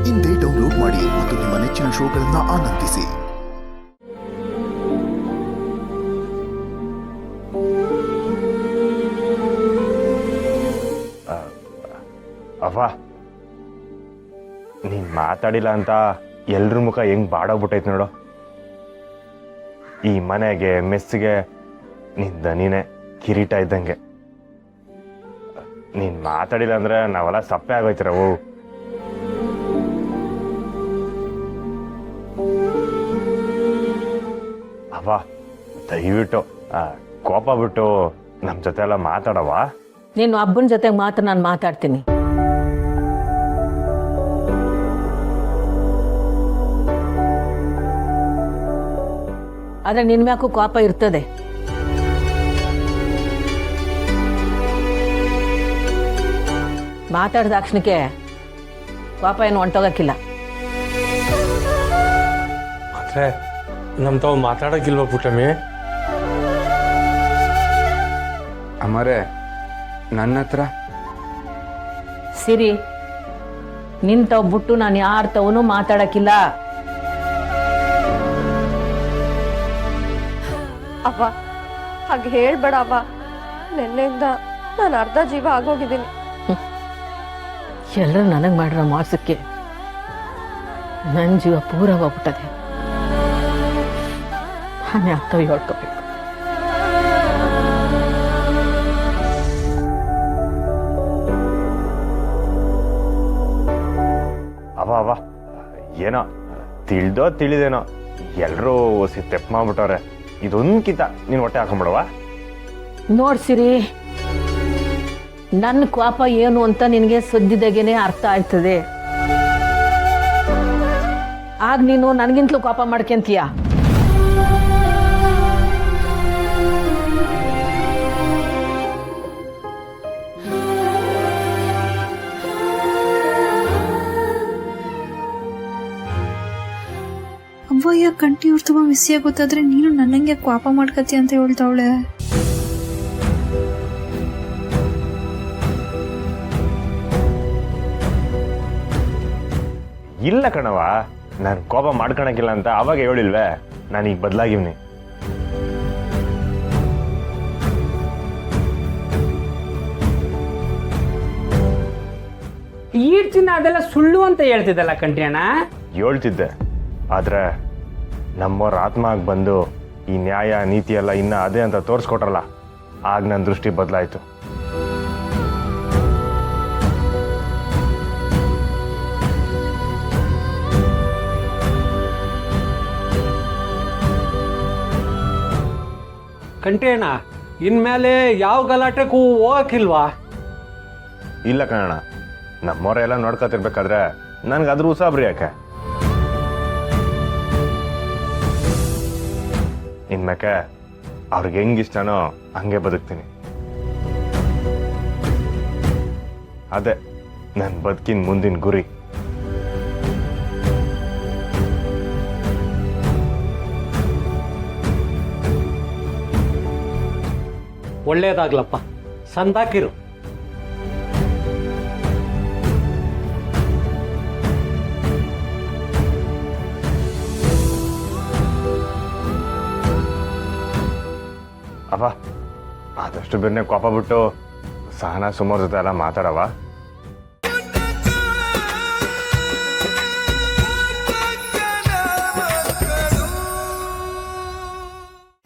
ಇಂದೇ ಡೌನ್ಲೋಡ್ ಮಾಡಿ ಮತ್ತು ನಿಮ್ಮ ನೆಚ್ಚಿನ ಶೋಗಳನ್ನು ಆನಂದಿಸಿ. ಅವ್ವ, ನೀನ್ ಮಾತಾಡಿಲ್ಲ ಅಂತ ಎಲ್ರ ಮುಖ ಹೆಂಗ್ ಬಾಡೋಗ್ಬಿಟ್ಟೈತೆ ನೋಡು. ಈ ಮನೆಗೆ ಮೆಸ್ಸಿಗೆ ನಿನ್ ದನಿನೇ ಕಿರೀಟ ಇದ್ದಂಗೆ. ನೀನ್ ಮಾತಾಡಿಲ್ಲ ಅಂದ್ರೆ ನಾವೆಲ್ಲ ಸಪ್ಪೆ ಆಗೋಯ್ತಿರವು. ಅವ್ವ, ದಯವಿಟ್ಟು ಕೋಪ ಬಿಟ್ಟು ನಮ್ ಜೊತೆ ಎಲ್ಲ ಮಾತಾಡವ. ನೀನು ಅಬ್ಬನ ಜೊತೆಗೆ ಮಾತ್ರ ನಾನು ಮಾತಾಡ್ತೀನಿ. ಆದ್ರೆ ನಿನ್ ಮ್ಯಾಕು ಕೋಪ ಇರ್ತದೆ. ಮಾತಾಡಿದ ತಕ್ಷಣಕ್ಕೆ ಕೋಪ ಏನು ಹೊಂಟೋಗಕ್ಕಿಲ್ಲ. ಅಂದ್ರೆ ನಮ್ ತಾವು ಮಾತಾಡಕ್ಕಿಲ್ವಾ ಪುಟ್ಟಮ್ಮಿ? ಅಮ್ಮರೇ, ನನ್ನ ಹತ್ರ ಸಿರಿ, ನಿಂತವ್ ಬಿಟ್ಟು ನಾನು ಯಾರ ತವನು ಮಾತಾಡಕ್ಕಿಲ್ಲ. ಅವ್ವ, ಹಾಗೆ ಹೇಳ್ಬೇಡ ಅವ್ವ. ನಿನ್ನೆಯಿಂದ ನಾನು ಅರ್ಧ ಜೀವ ಆಗೋಗಿದ್ದೀನಿ. ಎಲ್ಲರೂ ನನಗೆ ಮಾಡಿರೋ ಮೋಸಕ್ಕೆ ನನ್ನ ಜೀವ ಪೂರ ಹೋಗ್ಬಿಟ್ಟದೆ. ನಾನು ಯಾತವ ಹೇಳ್ಕೋಬೇಕು. ಅವ ಏನೋ ತಿಳಿದೋ ತಿಳಿದೇನೋ ಎಲ್ರೂ ತೆಪ್ಪು ಮಾಡ್ಬಿಟ್ಟವ್ರೆ. ಇದೊಂದ್ಕಿತ ನೀನ್ ಹೊಟ್ಟೆ ಹಾಕೊಂಡ್ಬಿಡವಾ? ನೋಡ್ಸಿರಿ, ನನ್ನ ಕೋಪ ಏನು ಅಂತ ನಿನಗೆ ಸದ್ಯದಾಗೇನೆ ಅರ್ಥ ಆಯ್ತದೆ. ಆಗ ನೀನು ನನಗಿಂತಲೂ ಕೋಪ ಮಾಡ್ಕೊಂತೀಯ. ಅವ್ವಯ್ಯ ಕಂಟಿ ತುಂಬ ಮಿಸ್ ಆಗುತ್ತಾದ್ರೆ ನೀನು ನನ್ನಂಗೆ ಕೋಪ ಮಾಡ್ಕತಿ ಅಂತ ಹೇಳ್ತಾವಳೆ. ಇಲ್ಲ ಕಣವ, ನಾನು ಕೋಪ ಮಾಡ್ಕೊಳಕಿಲ್ಲ ಅಂತ ಅವಾಗ ಹೇಳಿಲ್ವೇ? ನಾನೀಗ ಬದಲಾಗಿವ್ನಿ. ಈಡ್ಚಿನ ಅದೆಲ್ಲ ಸುಳ್ಳು ಅಂತ ಹೇಳ್ತಿದ್ದಲ್ಲ ಕಂಟಿಯಣ್ಣ. ಹೇಳ್ತಿದ್ದೆ, ಆದ್ರೆ ನಮ್ಮವ್ರ ಆತ್ಮ ಆಗಿ ಬಂದು ಈ ನ್ಯಾಯ ನೀತಿ ಎಲ್ಲ ಇನ್ನ ಅದೇ ಅಂತ ತೋರಿಸ್ಕೊಟ್ರಲ್ಲ, ಆಗ ನನ್ನ ದೃಷ್ಟಿ ಬದಲಾಯ್ತು. ಕಂಟಿಯಣ್ಣ, ಇನ್ಮೇಲೆ ಯಾವ ಗಲಾಟೆಗೂ ಹೋಗಕ್ಕಿಲ್ವಾ? ಇಲ್ಲ ಕಣಣ್ಣ, ನಮ್ಮವರೆಲ್ಲ ನೋಡ್ಕೊತಿರ್ಬೇಕಾದ್ರೆ ನನ್ಗೆ ಅದ್ರ ಉಸಾಬ್ರಿ ಯಾಕೆ? ಇನ್ಮೇಕೆ ಅವ್ರಿಗೆ ಹೆಂಗಿಷ್ಟನೋ ಹಂಗೆ ಬದುಕ್ತೀನಿ. ಅದೇ ನನ್ನ ಬದುಕಿನ ಮುಂದಿನ ಗುರಿ. ಒಳ್ಳೇದಾಗ್ಲಪ್ಪ, ಸಂದಾಕಿರು. ಅವ ಆದಷ್ಟು ಬೇರೆ ಕೋಪ ಬಿಟ್ಟು ಸಹನಾ ಸುಮಾರು ಜೊತೆ ಎಲ್ಲ ಮಾತಾಡವ.